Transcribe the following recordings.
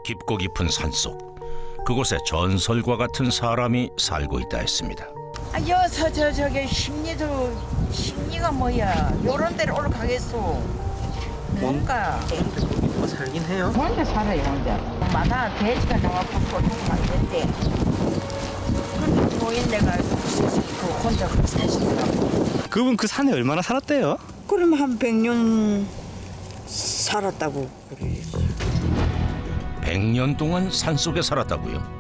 깊고 깊은 산속, 그곳에 전설과 같은 사람이 살고 있다 했습니다. 여서 저게 심리가 뭐야? 요런 데를 올라가겠소. 뭔가 뭐 살긴 해요? 혼자 살아요 혼자. 마다 돼지가 나와서 소리가 안 된대. 그런데 노인네가 그 혼자 그 사시더라고. 그분 그 산에 얼마나 살았대요? 그럼 한 100년 살았다고 그래. 100년 동안 산속에 살았다고요?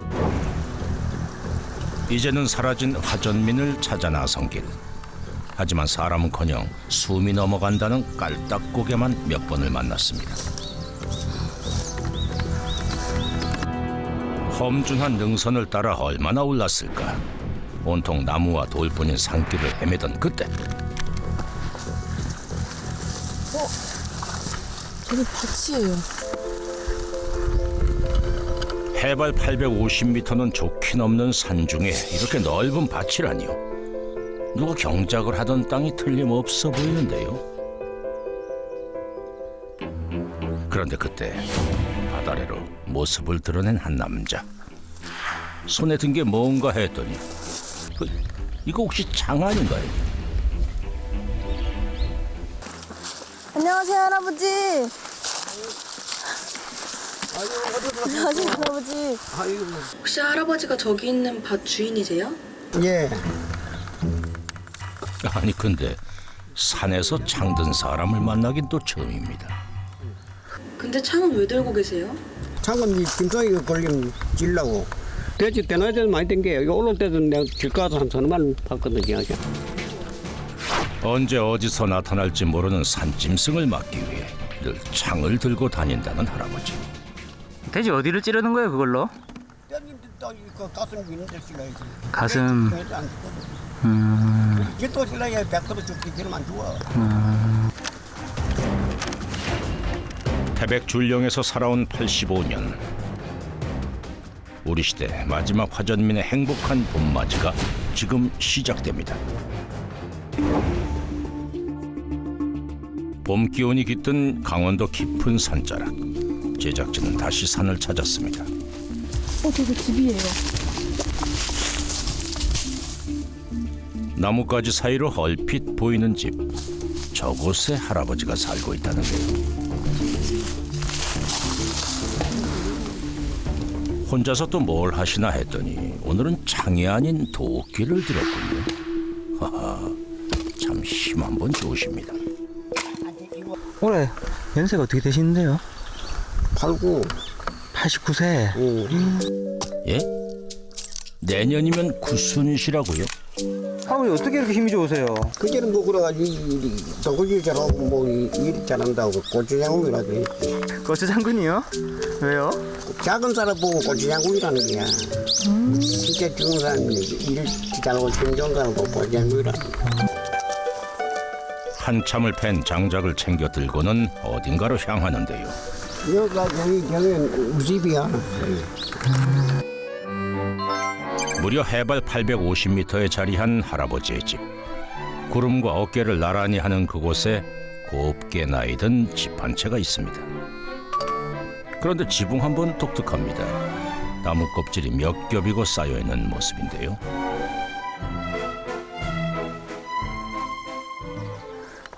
이제는 사라진 화전민을 찾아 나선 길. 하지만 사람은커녕 숨이 넘어간다는 깔딱고개만 몇 번을 만났습니다. 험준한 능선을 따라 얼마나 올랐을까. 온통 나무와 돌뿐인 산길을 헤매던 그때 저기 밭이에요. 해발 850m는 좋게 넘는 산중에 이렇게 넓은 밭이라니요. 누가 경작을 하던 땅이 틀림없어 보이는데요. 그런데 그때 바다 아래로 모습을 드러낸 한 남자. 손에 든 게 뭔가 했더니 이거 혹시 장 아닌가요? 안녕하세요, 할아버지. 안녕하세요, 할아버지. 혹시 할아버지가 저기 있는 밭 주인이세요? 예. 아니 근데 산에서 창든 사람을 만나긴 또 처음입니다. 근데 창은 왜 들고 계세요? 창은 이 김성이가 걸리면 질라고. 돼지 때나야 때도 많이 땡겨요. 이거 올라올 때도 내가 길가서 한 서너 마리 봤거든요. 언제 어디서 나타날지 모르는 산짐승을 막기 위해 늘 창을 들고 다닌다는 할아버지. 돼지 어디를 찌르는 거예요 그걸로? 가슴 있는데 실라야지. 가슴. 이또 실라야 100% 죽기 기름 안 죽어. 태백 줄령에서 살아온 85년. 우리 시대 마지막 화전민의 행복한 봄맞이가 지금 시작됩니다. 봄 기온이 깃든 강원도 깊은 산자락. 제작진은 다시 산을 찾았습니다. 저기 집이에요. 나뭇가지 사이로 얼핏 보이는 집. 저곳에 할아버지가 살고 있다는데요. 혼자서 또 뭘 하시나 했더니 오늘은 창이 아닌 도끼를 들었군요. 하하, 참 힘 한번 좋으십니다. 올해 연세가 어떻게 되시는데요? 89. 89세. 예? 내년이면 구순이시라고요? 할아버지 어떻게 이렇게 힘이 좋으세요? 그제는 뭐 그래가지고 도구질 잘하고 뭐 일 잘한다고 고추장군이라고 해. 고추장군이요? 왜요? 작은 사람 보고 고추장군이라는 거야. 진짜 좋은 사람이 일 잘하고 좋은 사람 보고 고추장군이라는 거야. 한참을 팬 장작을 챙겨 들고는 어딘가로 향하는데요. 여기 우리 집이야. 무려 해발 850m에 자리한 할아버지의 집. 구름과 어깨를 나란히 하는 그곳에 곱게 나이든 집 한 채가 있습니다. 그런데 지붕 한번 독특합니다. 나무 껍질이 몇 겹이고 쌓여있는 모습인데요.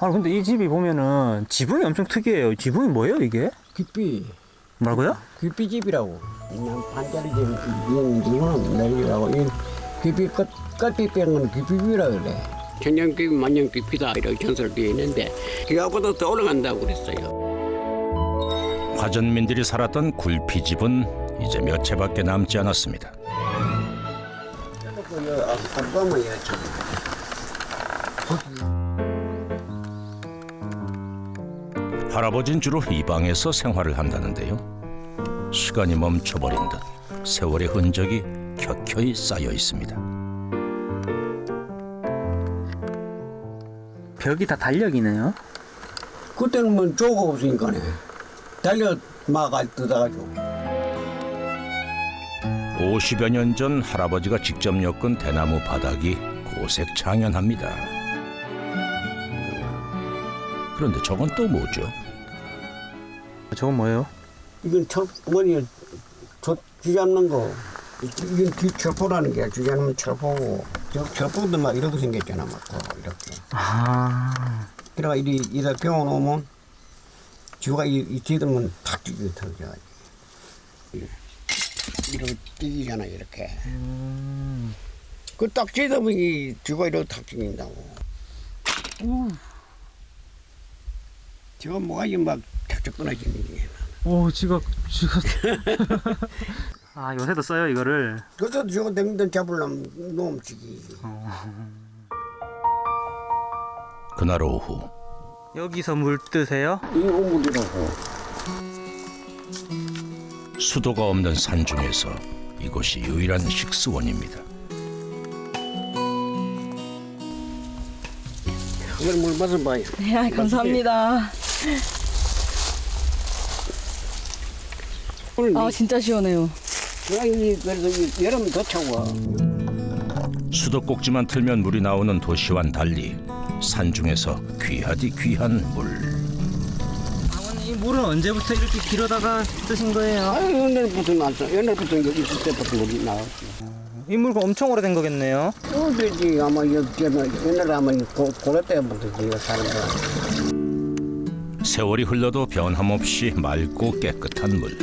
아 근데 이 집이 보면은 지붕이 엄청 특이해요. 지붕이 뭐예요 이게? 귀삐. 뭐라고요? 귀삐집이라고. 그냥 반짜리 집 이거는 내리라고. 이 귀삐 끝빛 빼는 건 귀삐집이라 그래. 천년귀비 만년귀비다 이렇게 전설되어 있는데 그거보다 더 올라간다고 그랬어요. 화전민들이 살았던 굴피집은 이제 몇 채밖에 남지 않았습니다. 아빠만 해야지. 할아버지는 주로 이 방에서 생활을 한다는데요. 시간이 멈춰버린 듯 세월의 흔적이 켜켜이 쌓여 있습니다. 벽이 다 달력이네요. 그때는 뭐 조가 없으니까네. 달려 막아 뜯어가지고. 50여 년 전 할아버지가 직접 엮은 대나무 바닥이 고색창연합니다. 그런데 저건 또 뭐죠? 저건 뭐예요? 이건 철머리 쥐 잡는 거. 이건 쥐 철포라는 게 쥐 잡는 철포고. 저 철포도 막 이렇게 생겼잖아, 막 이렇게. 아. 그래가 이래 병원 오면 쥐가 이 뒤들면 탁 쥐게 터져가지고. 이렇게 뛰잖아, 이렇게. 그 딱 쥐다 보니 쥐가 이렇게 탁 쥐긴다고. 쥐가 뭐가 이막 탁탁 끊어지는 게. 오, 쥐가. 아, 요새도 써요, 이거를. 그래서 저거 댕댕 잡으려면 너무 쥐기. 그날 오후 여기서 물 뜨세요? 이 오물이라고. 수도가 없는 산중에서 이곳이 유일한 식수원입니다. 이걸 물 맛을 봐요. 네, 감사합니다. 오늘 아, 진짜 시원해요. 그래서 여름은 더 차워. 수도꼭지만 틀면 물이 나오는 도시와는 달리 산중에서 귀하디 귀한 물. 아버님, 이 물은 언제부터 이렇게 길어다가 뜨신 거예요? 아유, 옛날부터 나왔어. 옛날부터 여기 있을 때부터 물이 나왔어. 이 물건 엄청 오래된 거겠네요? 그러지 아마 옛날에 아마 고려 때부터 지가 사는 거야. 세월이 흘러도 변함없이 맑고 깨끗한 물.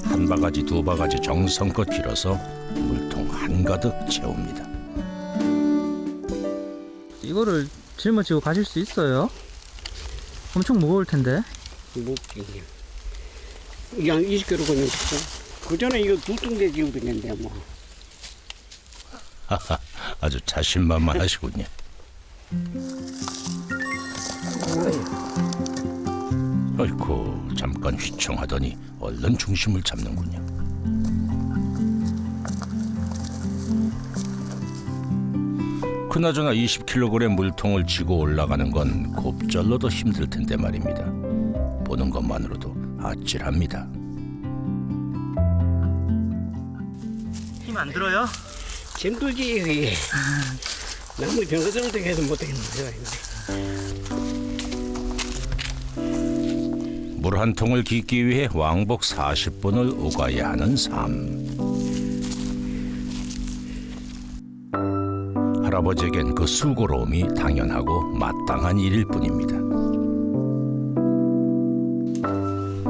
한 바가지 두 바가지 정성껏 길어서 물통 한가득 채웁니다. 이거를 짊어지고 가실 수 있어요? 엄청 무거울 텐데. 묵지. 이게 한 20kg 그냥 됐어. 그 전에 이거 두 뚱대 지우고 있는데 뭐. 하하, 아주 자신만만하시군요. 아이고, 잠깐 휘청하더니 얼른 중심을 잡는군요. 그나저나 20kg 물통을 지고 올라가는 건 곱절로도 힘들 텐데 말입니다. 보는 것만으로도 아찔합니다. 힘 안 들어요? 힘들지 이게. 나무 병거정도 해도 못하겠는 거야. 물 한 통을 깃기 위해 왕복 40분을 오가야 하는 삶. 할아버지에겐 그 수고로움이 당연하고 마땅한 일일 뿐입니다.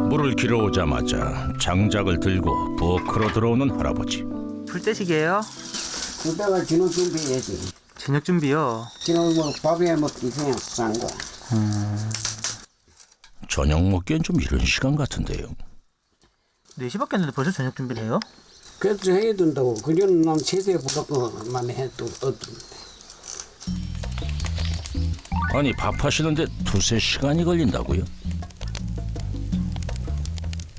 물을 길어오자마자 장작을 들고 부엌으로 들어오는 할아버지. 불때식이에요? 그때가 진호 준비해야지. 저녁 준비요? 진호 뭐 밥에 먹기 그냥 싼 거. 저녁 먹기엔 좀 이른 시간 같은데요. 4시밖에 안 됐는데 벌써 저녁 준비를 해요? 그래서 해야 된다고. 그전에 난 세세 부럽고만 해도 어떤데. 아니, 밥하시는데 2-3시간이 걸린다고요?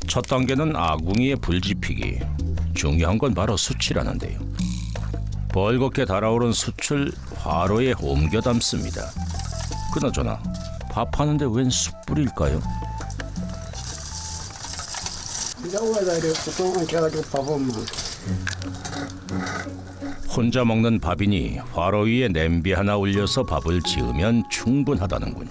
첫 단계는 아궁이에 불 지피기. 중요한 건 바로 숯이라는데요. 벌겋게 달아오른 숯을 화로에 옮겨 담습니다. 그나저나 밥하는데 웬 숯불일까요? 야구에다 이렇게 보통은 해가지고 밥은 혼자 먹는 밥이니 화로 위에 냄비 하나 올려서 밥을 지으면 충분하다는군요.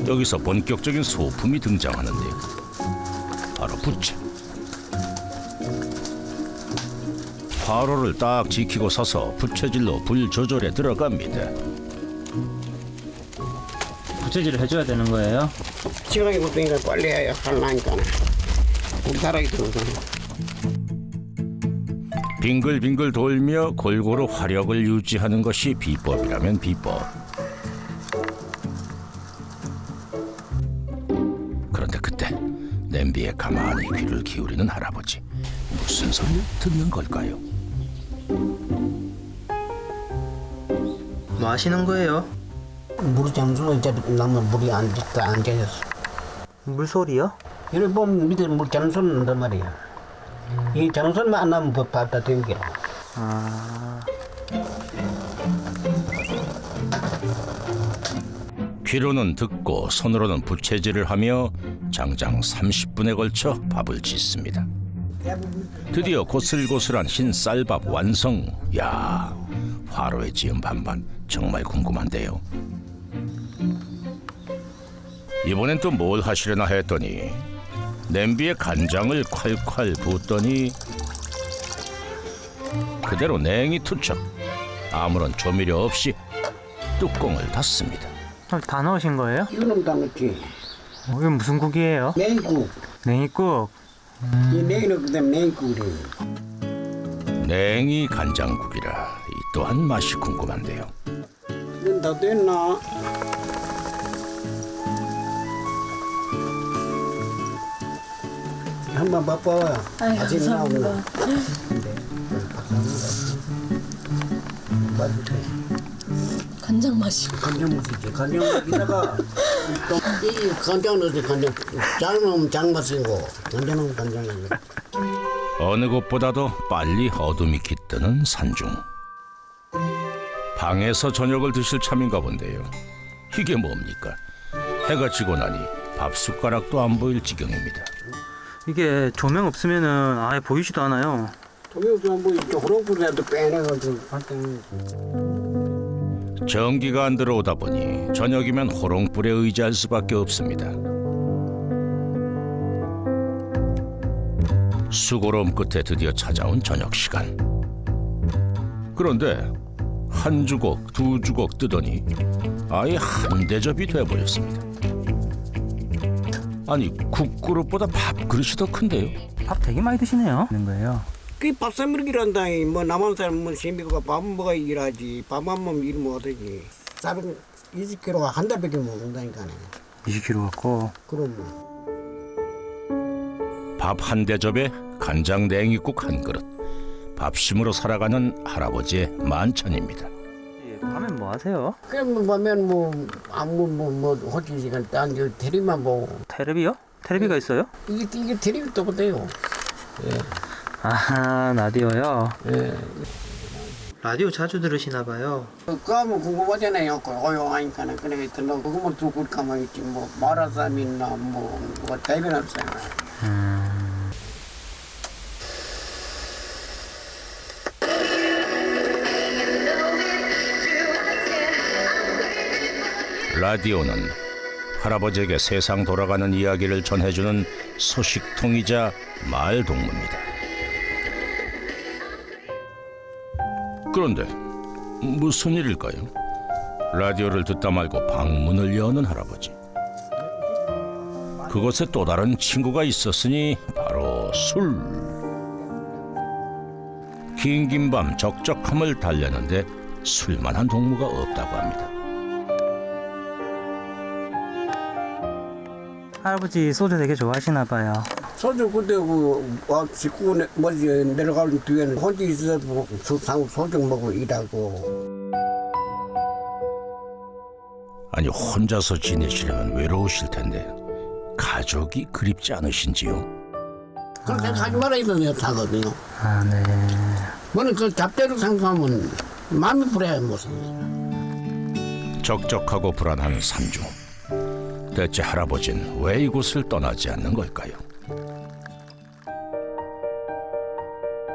여기서 본격적인 소품이 등장하는데요. 바로 부채. 화로를 딱 지키고 서서 부채질로 불 조절에 들어갑니다. 부채질을 해줘야 되는 거예요? 시간이 없으니까 빨리 해야 할라니까. 우리 사람이 들어서. 빙글빙글 돌며 골고루 화력을 유지하는 것이 비법이라면 비법. 그런데 그때 냄비에 가만히 귀를 기울이는 할아버지. 무슨 소리를 듣는 걸까요? 뭐 하시는 거예요? 물이 잠수는 이제 나면 물이 안 젖었어. 물소리요? 이래 보면 밑에 물 잠수는 난단 말이야. 이 잠수만 안 나면 밥 다 땡겨. 아... 귀로는 듣고 손으로는 부채질을 하며 장장 30분에 걸쳐 밥을 짓습니다. 드디어 고슬고슬한 흰 쌀밥 완성. 야, 화로에 지은 반반 정말 궁금한데요. 이번엔 또 뭘 하시려나 했더니 냄비에 간장을 콸콸 붓더니 그대로 냉이 투척. 아무런 조미료 없이 뚜껑을 닫습니다. 다 넣으신 거예요? 이거는 다 넣지. 이건 무슨 국이에요? 냉국. 냉이국. 이 냉이는 그다음 냉국이래. 냉이 간장국이라 이 또한 맛이 궁금한데요. 이건 다 됐나? 한번 맛봐요. 아유, 아직 감사합니다. 나오나? 맛있대. 간장 맛이. 간장 맛이지. 간장 맛에다가 이 간장 넣어서 간장 장 넣으면 장 맛이고 간장 넣으면 간장 맛이고. 어느 곳보다도 빨리 어둠이 깃드는 산중. 방에서 저녁을 드실 참인가 본데요. 이게 뭡니까? 해가 지고 나니 밥 숟가락도 안 보일 지경입니다. 이게 조명 없으면은 아예 보이지도 않아요. 동영상 뭐 이렇게 호롱불이라도 빼내가지고 할때는 전기가 안 들어오다 보니 저녁이면 호롱불에 의지할 수밖에 없습니다. 수고로움 끝에 드디어 찾아온 저녁 시간. 그런데 한 주걱, 두 주걱 뜨더니 아예 한 대접이 돼버렸습니다. 아니 국그릇보다 밥그릇이 더 큰데요. 밥 되게 많이 드시네요. 있는 거예요. 그 밥사물기란다니 뭐 남한 사람 뭐 시민가 밥은 먹어야 일하지 밥 안 먹으면 일 못하지. 쌀은 20kg 한 달밖에 못 먹는다니까네. 20kg 갖고. 그럼 밥 한 대접에 간장 냉이국 한 그릇. 밥심으로 살아가는 할아버지의 만찬입니다. 밤엔 뭐 하세요? 그럼 보면 뭐 아무 뭐 호진 시간 딴 테레비만 보고 테레비요? 테레비가 있어요? 이게 테레비 또 못해요. 아, 라디오요? 예. 라디오 자주 들으시나 봐요. 그거 하면 궁금하잖아요. 고요하니까는 그래 들러 그거만 두고 가만히 있지 뭐 마라쌈이나 뭐 대변 없어요. 라디오는 할아버지에게 세상 돌아가는 이야기를 전해주는 소식통이자 말동무입니다. 그런데 무슨 일일까요? 라디오를 듣다 말고 방문을 여는 할아버지. 그곳에 또 다른 친구가 있었으니 바로 술. 긴 밤 적적함을 달래는데 술만한 동무가 없다고 합니다. 할아버지 소주 되게 좋아하시나 봐요. 소주 그때 식구 뭐지 내려가는 뒤에는 혼자 있어서 소주 먹고 일하고. 아니 혼자서 지내시려면 외로우실 텐데 가족이 그립지 않으신지요? 그렇게 가지 말아야 내가 사거든요. 아, 네. 뭐는 그 잡대로 생각하면 마음이 불해야 못습니다. 적적하고 불안한 산중. 대체 할아버지는 왜 이곳을 떠나지 않는 걸까요?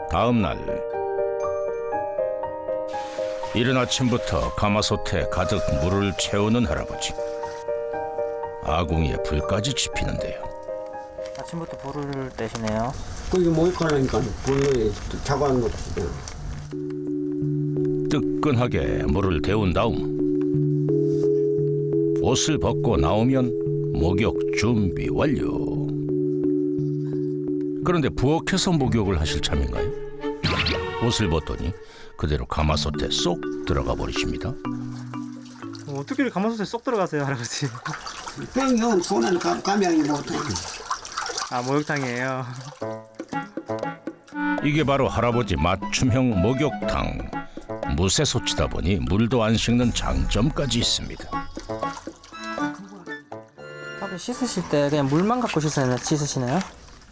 다음 날 이른 아침부터 가마솥에 가득 물을 채우는 할아버지. 아궁이에 불까지 지피는데요. 아침부터 불을 떼시네요. 그게 뭐일까니까 불에 차가운 거 쓰잖아. 뜨끈하게 물을 데운 다음 옷을 벗고 나오면 목욕 준비 완료. 그런데 부엌에서 목욕을 하실 참인가요? 옷을 벗더니 그대로 가마솥에 쏙 들어가 버리십니다. 어떻게 가마솥에 쏙 들어가세요, 할아버지? 뺑형 손은 감양이 못해. 아, 목욕탕이에요. 이게 바로 할아버지 맞춤형 목욕탕. 무쇠 솥이다 보니 물도 안 식는 장점까지 있습니다. 밥을 씻으실 때 그냥 물만 갖고 씻으시나요?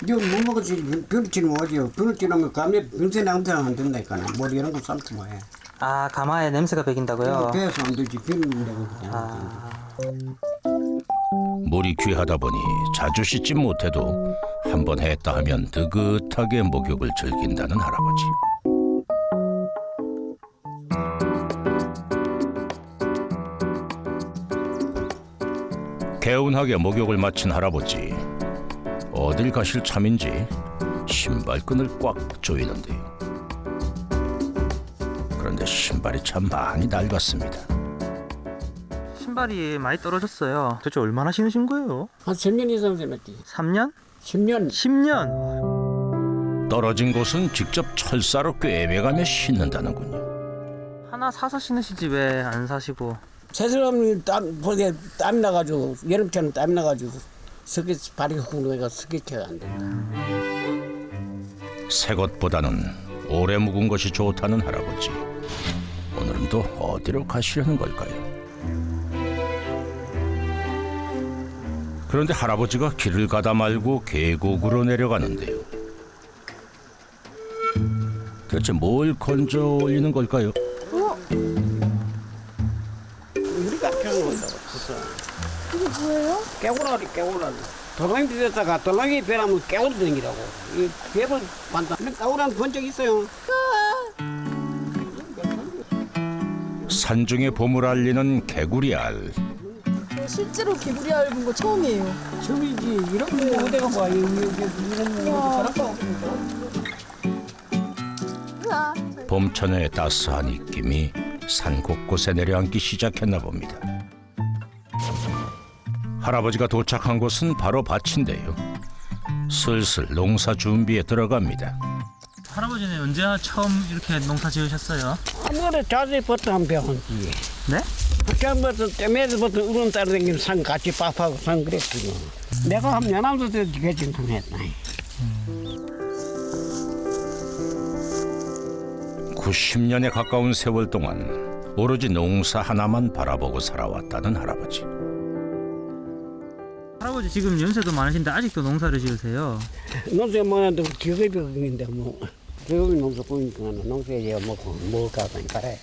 이거 못 먹었지. 변치는 뭐지요. 변치는 감에 변세 나한테 안 된다니까. 머리 이런 거 삶지 뭐해. 아, 가마에 냄새가 배긴다고요? 배에서 안 되지. 변는다고 그냥. 물이 귀하다 보니 자주 씻지 못해도 한 번 했다 하면 느긋하게 목욕을 즐긴다는 할아버지. 개운하게 목욕을 마친 할아버지. 어딜 가실 참인지 신발끈을 꽉 조이는데요. 그런데 신발이 참 많이 낡았습니다. 신발이 많이 떨어졌어요. 도대체 얼마나 신으신 거예요? 한 10년 이상 지났지. 3년? 10년. 10년? 떨어진 곳은 직접 철사로 꿰매가며 신는다는군요. 하나 사서 신으시지 왜 안 사시고? 새사람이 보게 땀 나가지고 여름처럼 땀 나가지고 스키 발이 후루가 스키체가 안 된다. 새 것보다는 오래 묵은 것이 좋다는 할아버지. 오늘은 또 어디로 가시려는 걸까요? 그런데 할아버지가 길을 가다 말고 계곡으로 내려가는데요. 대체 뭘 건져 올리는 걸까요? 우리가 펴놓는다고 벌써. 이게 뭐예요? 깨우라리 깨우라리. 돌멩이 비었다가 돌멩이 배라면 깨우르등이라고. 이 배를 반다. 깨우라는 본 적 있어요? 산중의 봄을 알리는 개구리알. 실제로 개구리 alb은 거 처음이에요. 처음이지. 이런 거 어디가 봐. 이런 거 그렇고. 봄처녀의 따스한 입김이 산 곳곳에 내려앉기 시작했나 봅니다. 할아버지가 도착한 곳은 바로 밭인데요. 슬슬 농사 준비에 들어갑니다. 할아버지는 언제 처음 이렇게 농사 지으셨어요? 아무래도 자세부터 한 배웠지. 네? 처음부터 때문에부터 우른 따라 다니는 산 같이 밥하고 산 그랬거든. 내가 한 연암도 때 지금 했다. 90년에 가까운 세월 동안 오로지 농사 하나만 바라보고 살아왔다는 할아버지. 할아버지 지금 연세도 많으신데 아직도 농사를 지으세요? 농사 뭐라도 기업이 그인데 뭐 기업이 농사 꾸니까 농사에 제가 먹을 까다니 팔아야지.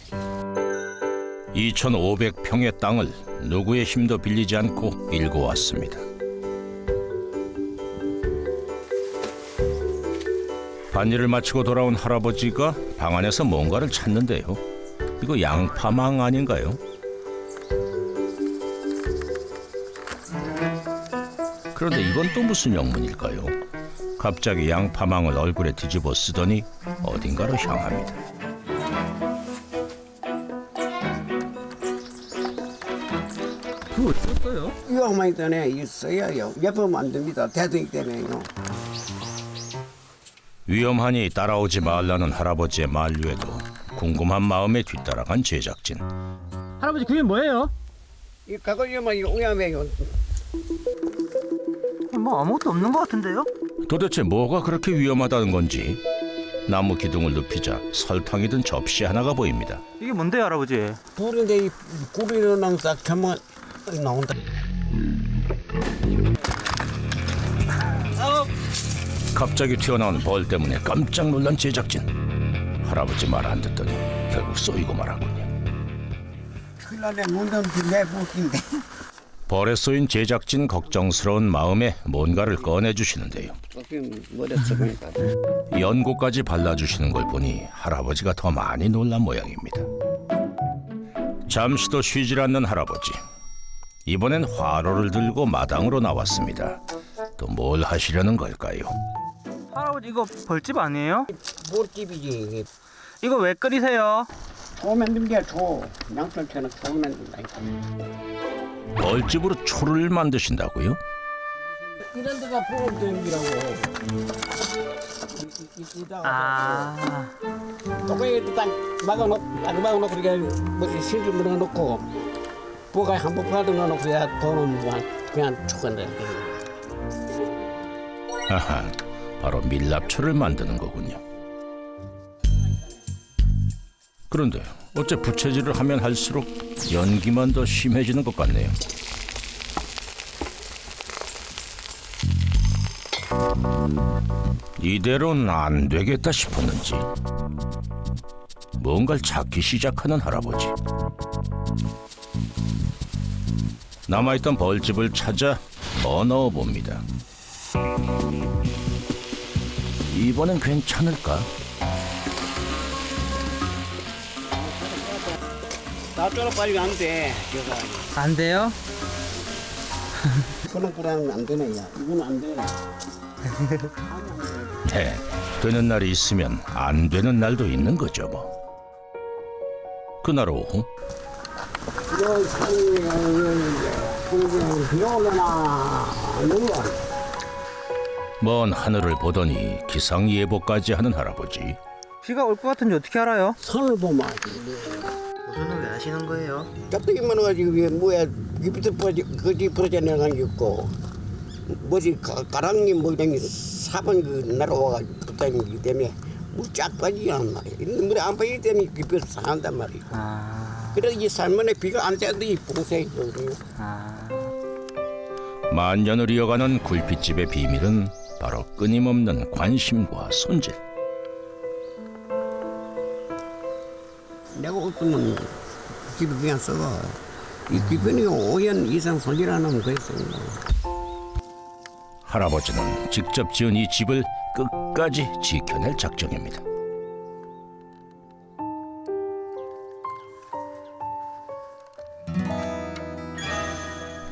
2,500평의 땅을 누구의 힘도 빌리지 않고 일궈 왔습니다. 반일을 마치고 돌아온 할아버지가 방 안에서 뭔가를 찾는데요. 이거 양파망 아닌가요? 그런데 이건 또 무슨 영문일까요? 갑자기 양파망을 얼굴에 뒤집어 쓰더니 어딘가로 향합니다. 그거 어디 썼어요? 유학만 있다네 있어요. 예쁘면 안 됩니다. 대등이 때문에요. 위험하니 따라오지 말라는 할아버지의 만류에도 궁금한 마음에 뒤따라간 제작진. 할아버지 그게 뭐예요? 이 가거리만 오야매요. 뭐 아무것도 없는 것 같은데요? 도대체 뭐가 그렇게 위험하다는 건지 나무 기둥을 눕히자 설탕이 든 접시 하나가 보입니다. 이게 뭔데요 할아버지? 불인데 이 꿀이는 싹 하면 나온다. 갑자기 튀어나온 벌 때문에 깜짝 놀란 제작진. 할아버지 말 안 듣더니 결국 쏘이고 말았군요. 큰일 나네. 문은 내 부인데. 벌에 쏘인 제작진 걱정스러운 마음에 뭔가를 꺼내주시는데요. 머리 쓰니까. 연고까지 발라주시는 걸 보니 할아버지가 더 많이 놀란 모양입니다. 잠시도 쉬질 않는 할아버지. 이번엔 화로를 들고 마당으로 나왔습니다. 또 뭘 하시려는 걸까요? 할아버지 이거 벌집 아니에요? 몰집이지. 이거 왜 끓이세요? 초 만든 게 초. 양털처럼 초 만든다. 벌집으로 초를 만드신다고요? 이런 데가 보름댐이라고. 아, 똑같이 딱 막아놓고 그렇게 뭐지 실줄 물어놓고 부가 한번 파든 놓고 그냥 죽었네. 하하, 바로 밀랍초를 만드는 거군요. 그런데 어째 부채질을 하면 할수록 연기만 더 심해지는 것 같네요. 이대로는 안 되겠다 싶었는지 뭔가를 찾기 시작하는 할아버지. 남아있던 벌집을 찾아 더 넣어봅니다. 이번엔 괜찮을까? 나처럼 빨리 안 돼. 안 돼요? 그런 거라면 안 되네. 야. 이건 안 돼. 되는 날이 있으면 안 되는 날도 있는 거죠 뭐. 그날 오후 이런 산이 비 오려나 너무 안 돼. 먼 하늘을 보더니 기상예보까지 하는 할아버지. 비가 올 것 같은지 어떻게 알아요? 산을 보면 알지. 우선은 왜 하시는 거예요? 깍두기 많아가지고 이게 뭐야 밑에 거지 부러져 내려간 게 있고 뭐지 가랑이 뭐장이 사번 그 날아와가지고 붙다니기 때문에 물 쫙 빠지지 않는 말이야. 물에 안 빠지기 때문에 깊이서 산단 말이야. 그래서 이 산만에 비가 안 쬐도 이 봉쇄거든요. 만년을 이어가는 굴빛집의 비밀은 바로 끊임없는 관심과 손질. 내가 어떤 집에 그냥 썩어. 이 기분이 5년 이상 손질 안 하면 그랬습니다. 할아버지는 직접 지은 이 집을 끝까지 지켜낼 작정입니다.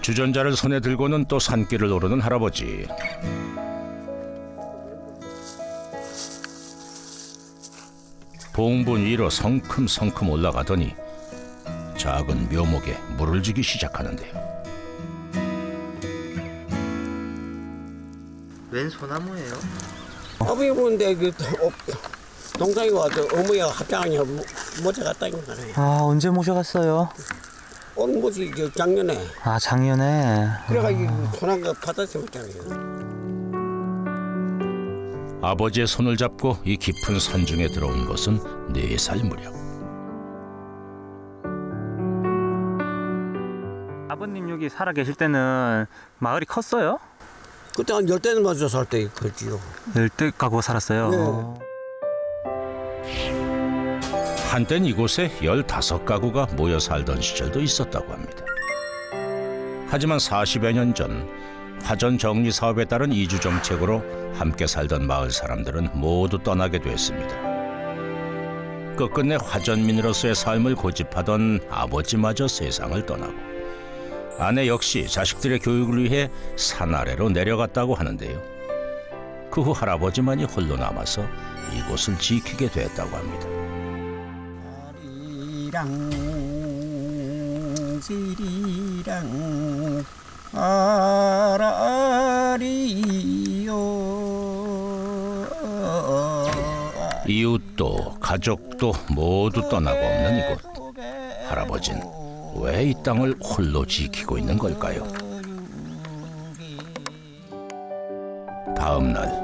주전자를 손에 들고는 또 산길을 오르는 할아버지. 봉분 위로 성큼성큼 올라가더니 작은 묘목에 물을 주기 시작하는데요. 웬 소나무예요? 아버지 보는데 그 동생이 와서 어머니가 합장하냐 모자 갔다 온 거네. 아, 언제 모셔갔어요? 오늘 뭐지 작년에. 아, 작년에. 그래가지고 소나무가 받아서 왔잖아요. 아버지의 손을 잡고 이 깊은 산중에 들어온 것은 4살 무렵. 아버님 여기 살아 계실 때는 마을이 컸어요? 그때 한 10대는 맞아 살 때 그랬지요. 열대 가구 살았어요. 네. 한땐 이곳에 15가구가 모여 살던 시절도 있었다고 합니다. 하지만 40여 년 전 화전 정리 사업에 따른 이주 정책으로 함께 살던 마을 사람들은 모두 떠나게 됐습니다. 끝끝내 화전민으로서의 삶을 고집하던 아버지마저 세상을 떠나고 아내 역시 자식들의 교육을 위해 산 아래로 내려갔다고 하는데요. 그 후 할아버지만이 홀로 남아서 이곳을 지키게 됐다고 합니다. 지리랑 아라리요. 이웃도 가족도 모두 떠나고 없는 이곳. 할아버진 왜 이 땅을 홀로 지키고 있는 걸까요? 다음 날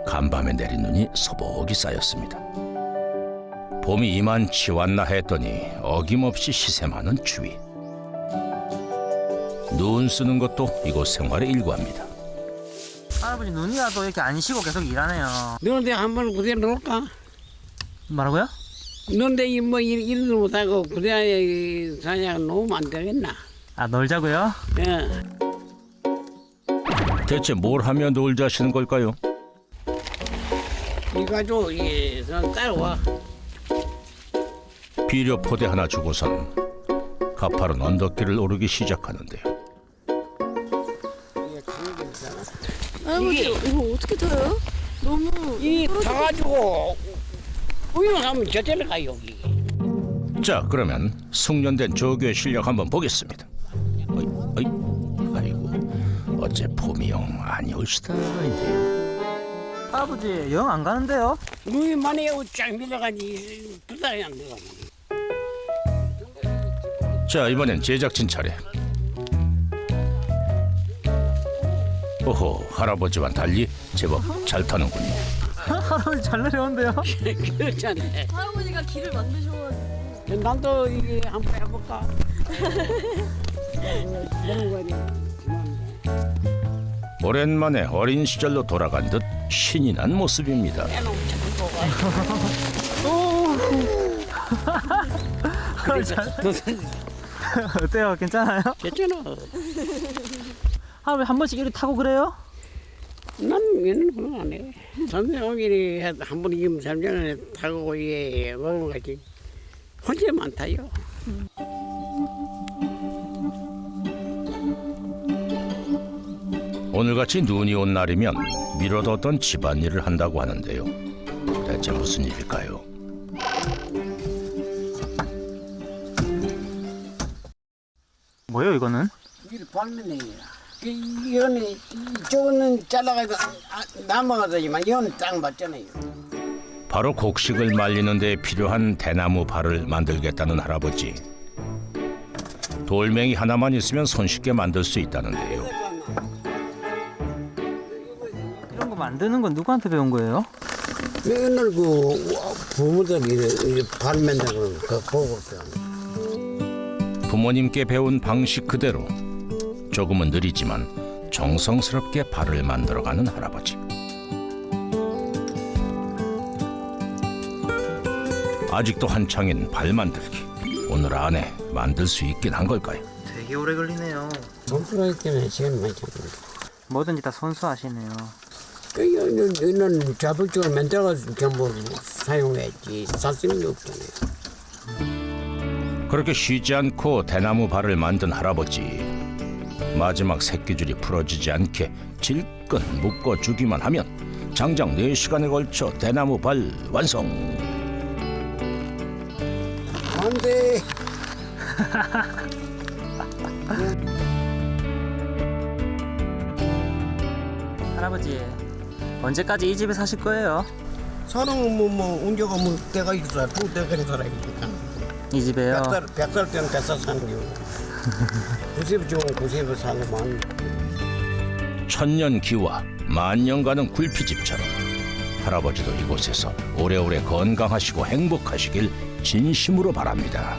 간밤에 내린 눈이 소복이 쌓였습니다. 봄이 이만치 왔나 했더니 어김없이 시샘하는 추위. 눈 쓰는 것도 이곳 생활의 일과입니다. 할아버지 눈이 와도 이렇게 안 쉬고 계속 일하네요. 너한테 한번 그대로 놀까? 뭐라고요? 너한테 뭐 일도 못하고 그대로 사냥 놓으면 안 되겠나? 아, 놀자고요? 예. 대체 뭘 하며 놀자시는 걸까요? 이 가지고 이게 따라와. 비료 포대 하나 주고선 가파른 언덕길을 오르기 시작하는데요. 할아버지 이거 어떻게 타요? 너무 이 타가지고 우연하면 저절로 가 여기. 자, 그러면 숙련된 조교의 실력 한번 보겠습니다. 아이고, 어째 봄이형 아니올시다인데요. 할아버지 영 안 가는데요? 눈이 많이 오고 쫙 밀려가니 부담이 안 들어. 자, 이번엔 제작진 차례. 오호, 할아버지와는 달리 제법 잘 타는군요. 할아버지 잘 내려온대요? 그렇잖아. 할아버지가 길을 만드셔가지고 난도 이게 한번 해볼까? 오랜만에 어린 시절로 돌아간 듯 신이 난 모습입니다. 어때요? 괜찮아요? 괜찮아. 할아버지 한 번씩 이렇게 타고 그래요? 난 얘는 그런 안 해. 선생님이 한번 이기면 3년에 타고 예 먹으면 가지. 혼자만 타요. 오늘같이 눈이 온 날이면 미뤄뒀던 집안일을 한다고 하는데요. 대체 무슨 일일까요? 뭐예요 이거는? 이리 발면에 이거는 이쪽은 잘라가지고 남아가지만 이거는 딱 맞잖아요. 바로 곡식을 말리는 데 필요한 대나무 발을 만들겠다는 할아버지. 돌멩이 하나만 있으면 손쉽게 만들 수 있다는데요. 이런 거 만드는 건 누구한테 배운 거예요? 맨날 그 부모들이 발 만드는 거 보고 있어요. 부모님께 배운 방식 그대로 조금은 느리지만 정성스럽게 발을 만들어가는 할아버지. 아직도 한창인 발 만들기. 오늘 안에 만들 수 있긴 한 걸까요? 되게 오래 걸리네요. 손수라기 때문에 시간이 많이 잡니다. 뭐든지 다 손수하시네요. 이는 자발적으로 만들어가지고 전부 사용했지 살 수 있는 게 없잖아요. 그렇게 쉬지 않고 대나무 발을 만든 할아버지. 마지막 새끼줄이 풀어지지 않게 질끈 묶어주기만 하면 장장 4시간에 걸쳐 대나무 발 완성. 안 돼. 할아버지 언제까지 이 집에 사실 거예요? 사람은 뭐 운자가 뭐 때가 있어. 또 때가 살아있으니까. 이 집에요? 100살 때는 100살 사는 게 90 좋은 90을 사는 만. 천년 기와 만년 가는 굴피집처럼 할아버지도 이곳에서 오래오래 건강하시고 행복하시길 진심으로 바랍니다.